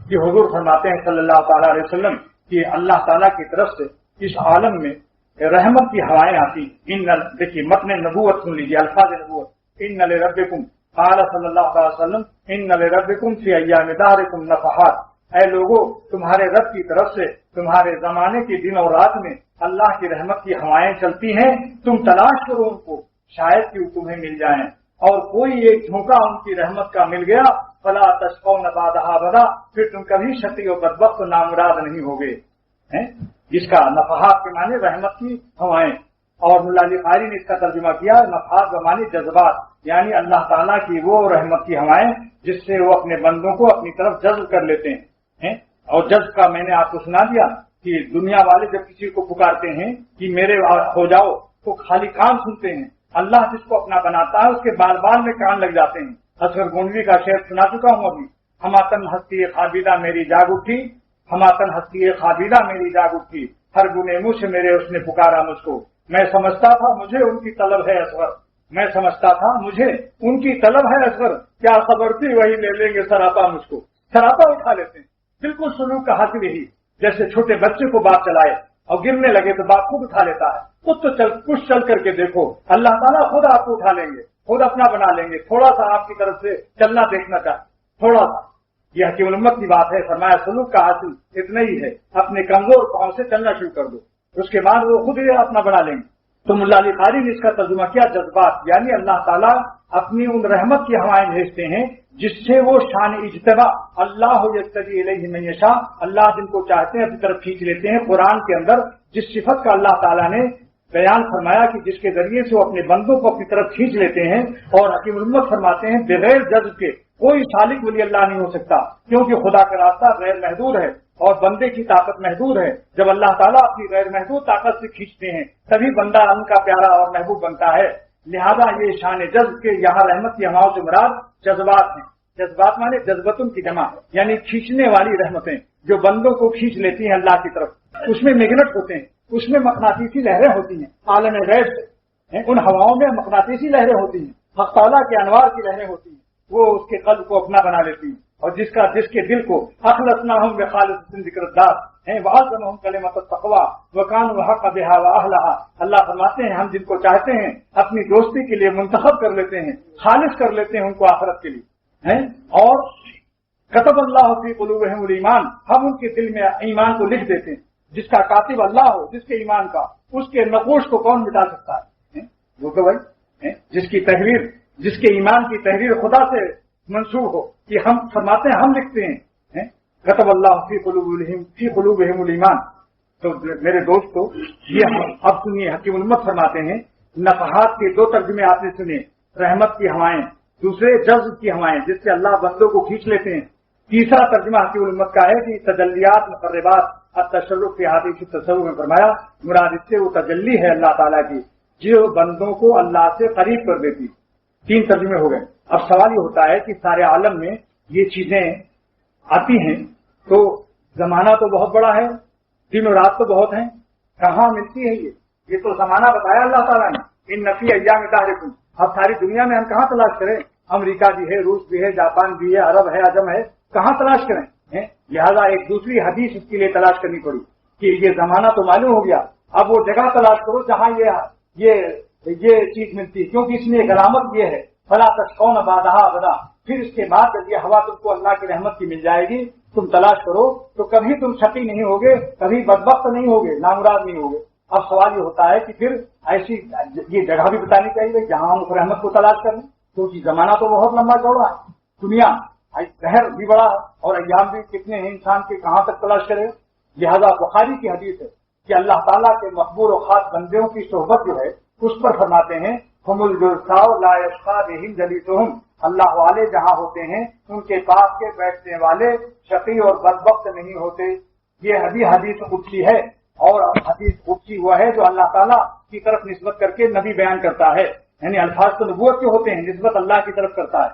کہ حضور فرماتے ہیں صلی اللہ تعالیٰ علیہ وسلم کہ اللہ تعالیٰ کی طرف سے اس عالم میں رحمت کی ہوائیں آتی. دیکھیے متن نبوت سن لیجیے، الفاظ نبوت. ان لربکم قال صلی اللہ علیہ وسلم ان لربکم فی ایام دہرکم نفحات. اے لوگوں، تمہارے رب کی طرف سے تمہارے زمانے کے دن اور رات میں اللہ کی رحمت کی ہوائیں چلتی ہیں، تم تلاش کرو ان کو، شاید کہ وہ تمہیں مل جائیں. اور کوئی ایک جھونکا ان کی رحمت کا مل گیا فلا تشقون بعدها ابدا، پھر تم کبھی شقی و بدبخت و نامراد نہیں ہوگے. جس کا نفحات کے معنی رحمت کی ہوائیں. اور ملا علی قاری نے اس کا ترجمہ کیا نفحات کے معنی جذبات، یعنی اللہ تعالیٰ کی وہ رحمت کی ہوائیں جس سے وہ اپنے بندوں کو اپنی طرف جذب کر لیتے ہیں. اور جذب کا میں نے آپ کو سنا دیا کہ دنیا والے جب کسی کو پکارتے ہیں کہ میرے ہو جاؤ تو خالی کان سنتے ہیں. اللہ جس کو اپنا بناتا ہے اس کے بال بال میں کان لگ جاتے ہیں. اصغر گونڈوی کا شعر سنا چکا ہوں ابھی. ہماتن ہستی خابیدہ میری جاگ اٹھی، ہماتن ہستی خابیدہ میری جاگ اٹھی، ہر گنے منہ سے میرے اس نے پکارا مجھ کو. میں سمجھتا تھا مجھے ان کی طلب ہے اصغر، میں سمجھتا تھا مجھے ان کی طلب ہے اصغر، کیا خبر تھی وہی لے لیں گے سراپا مجھ کو. سراپا اٹھا لیتے ہیں. بالکل سلوک کا حاصل یہی، جیسے چھوٹے بچے کو باپ چلائے اور گرنے لگے تو باپ خود اٹھا لیتا ہے. خود تو کچھ چل کر کے دیکھو، اللہ تعالیٰ خود آپ کو اٹھا لیں گے، خود اپنا بنا لیں گے. تھوڑا سا آپ کی طرف سے چلنا دیکھنا چاہے، تھوڑا سا. یہ حکیم الامت کی بات ہے. فرمایا سلوک کا حاصل اتنا ہی ہے، اپنے کمزور پاؤں سے چلنا شروع کر دو، اس کے بعد وہ خود ہی اپنا بنا لیں گے. تو ملا علی قاری نے اس کا ترجمہ کیا جذبات، یعنی اللہ تعالیٰ اپنی ان رحمت کی ہوائیں بھیجتے ہیں جس سے وہ شان اجتبا اللہ یجتبی الیہ من یشاء، اللہ جن کو چاہتے ہیں اپنی طرف کھینچ لیتے ہیں. قرآن کے اندر جس صفت کا اللہ تعالیٰ نے بیان فرمایا کہ جس کے ذریعے سے وہ اپنے بندوں کو اپنی طرف کھینچ لیتے ہیں. اور حکیم الامت فرماتے ہیں بغیر جذب کے کوئی سالک ولی اللہ نہیں ہو سکتا، کیونکہ خدا کا راستہ غیر محدود ہے اور بندے کی طاقت محدود ہے. جب اللہ تعالیٰ اپنی غیر محدود طاقت سے کھینچتے ہیں تبھی بندہ ان کا پیارا اور محبوب بنتا ہے. لہذا یہ شان جذب کے یہاں رحمت کی ہواؤں سے مراد جذبات ہیں. جذبات مانے جذبتن کی جمع، یعنی کھینچنے والی رحمتیں جو بندوں کو کھینچ لیتی ہیں اللہ کی طرف. اس میں میگنٹ ہوتے ہیں، اس میں مقناطیسی لہریں ہوتی ہیں. عالم غیب سے ان ہواؤں میں مقناطیسی لہریں ہوتی ہیں، حق تعالیٰ کے انوار کی لہریں ہوتی ہیں. وہ اس کے قلب کو اپنا بنا لیتی ہیں. اور جس کے دل کو اخلصناہم بخالصۃ ذکر الدار وعظمہم کلمۃ التقوی وکانوا حق بہا واہلھا. اللہ فرماتے ہیں ہم جن کو چاہتے ہیں اپنی دوستی کے لیے منتخب کر لیتے ہیں، خالص کر لیتے ہیں ان کو آخرت کے لیے. اور کتب اللہ فی قلوبہم الایمان، ہم ان کے دل میں ایمان کو لکھ دیتے ہیں. جس کا کاتب اللہ ہو، جس کے ایمان کا، اس کے نقوش کو کون مٹا سکتا ہے؟ وہ تو بھائی جس کی تحریر، جس کے ایمان کی تحریر خدا سے منسوب ہو، کہ ہم فرماتے ہیں ہم لکھتے ہیں کتب اللہ فی قلوبہم الایمان. تو میرے دوستو یہ اب سنیے حکیم الامت فرماتے ہیں نفحات کے دو ترجمے آپ نے سنے، رحمت کی ہوائیں، دوسرے جذب کی ہوائیں جس سے اللہ بندوں کو کھینچ لیتے ہیں. تیسرا ترجمہ حکیم الامت کا ہے کہ تجلیات مقربات التشرف فی حدیث التصوف میں فرمایا مراد اس سے وہ تجلی ہے اللہ تعالیٰ کی جو بندوں کو اللہ سے قریب کر دیتی. 3 ترجمے ہو گئے. اب سوال یہ ہوتا ہے کہ سارے عالم میں یہ چیزیں آتی ہیں تو زمانہ تو بہت بڑا ہے، دن و رات تو بہت ہیں، کہاں ملتی ہے یہ تو زمانہ بتایا اللہ تعالیٰ نے ان نفی ایام دہرکم. اب ساری دنیا میں ہم کہاں تلاش کریں؟ امریکہ بھی ہے، روس بھی ہے، جاپان بھی ہے، عرب ہے، عجم ہے، کہاں تلاش کریں؟ لہذا ایک دوسری حدیث اس کے لیے تلاش کرنی پڑی کہ یہ زمانہ تو معلوم ہو گیا، اب وہ جگہ تلاش کرو جہاں یہ چیز ملتی ہے، کیونکہ اس میں ایک علامت یہ ہے فلا تشقون بعدها ابدا. پھر اس کے بعد جب یہ ہوا تم کو اللہ کی رحمت کی مل جائے گی، تم تلاش کرو تو کبھی تم شقی نہیں ہوگے، کبھی بدبخت نہیں ہوگے، نامراد نہیں ہوگے. اب سوال یہ ہوتا ہے کہ پھر ایسی یہ جگہ بھی بتانی چاہیے جہاں ہم اس رحمت کو تلاش کریں، کیونکہ زمانہ تو بہت لمبا چوڑا ہے، دنیا شہر بھی بڑا ہے اور ایام بھی کتنے ہیں، انسان کے کہاں تک تلاش کرے. لہذا بخاری کی حدیث ہے کہ اللہ تعالیٰ کے مقبول و خاص بندوں کی صحبت جو ہے اس پر فرماتے ہیں ہم الجلساء لا یشقی بہم جلیسہم، اللہ والے جہاں ہوتے ہیں ان کے پاس کے بیٹھنے والے شقی اور بدبخت نہیں ہوتے. یہ حدیث قدسی ہے، اور حدیث قدسی وہ ہے جو اللہ تعالیٰ کی طرف نسبت کر کے نبی بیان کرتا ہے، یعنی الفاظ تو نبوت کے ہوتے ہیں، نسبت اللہ کی طرف کرتا ہے.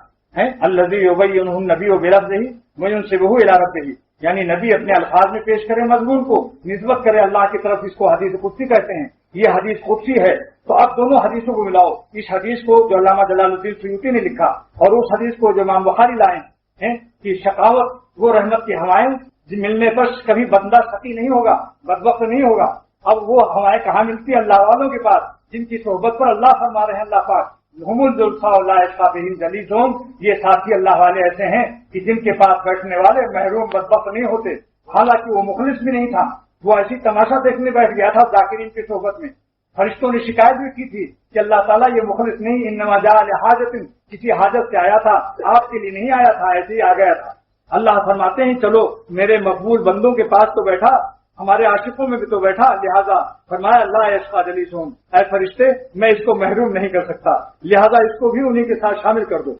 الذی یبینہ النبی بلفظہ وینسبہ الی ربہ، یعنی نبی اپنے الفاظ میں پیش کرے مضمون کو، نسبت کرے اللہ کی طرف، اس کو حدیث قدسی کہتے ہیں. یہ حدیث قدسی ہے. تو اب دونوں حدیثوں کو ملاؤ، اس حدیث کو جو علامہ جلال الدین سیوطی نے لکھا اور اس حدیث کو جو امام بخاری لائے ہیں، کہ شقاوت وہ رحمت کی ہوائیں ملنے پر کبھی بندہ سخی نہیں ہوگا، بدبخت نہیں ہوگا۔ اب وہ ہوائیں کہاں ملتی ہیں؟ اللہ والوں کے پاس، جن کی صحبت پر اللہ فرما رہے ہیں اللہ پاک ہم الزلفاء لا یشقی بہم جلیسہم، یہ ساتھی اللہ والے ایسے ہیں کہ جن کے پاس بیٹھنے والے محروم بدبخت نہیں ہوتے۔ حالانکہ وہ مخلص بھی نہیں تھا، وہ ایسی تماشا دیکھنے بیٹھ گیا تھا ذاکرین کی صحبت میں۔ فرشتوں نے شکایت بھی کی تھی کہ اللہ تعالیٰ یہ مخلص نہیں، انما جاء لحاجت، کسی حاجت سے آیا تھا، آپ کے لیے نہیں آیا تھا، ایسے ہی آ گیا تھا۔ اللہ فرماتے ہیں چلو میرے مقبول بندوں کے پاس تو بیٹھا، ہمارے عاشقوں میں بھی تو بیٹھا، لہذا فرمایا لا یشقی جلیسہم، اے فرشتے میں اس کو محروم نہیں کر سکتا، لہذا اس کو بھی انہی کے ساتھ شامل کر دو۔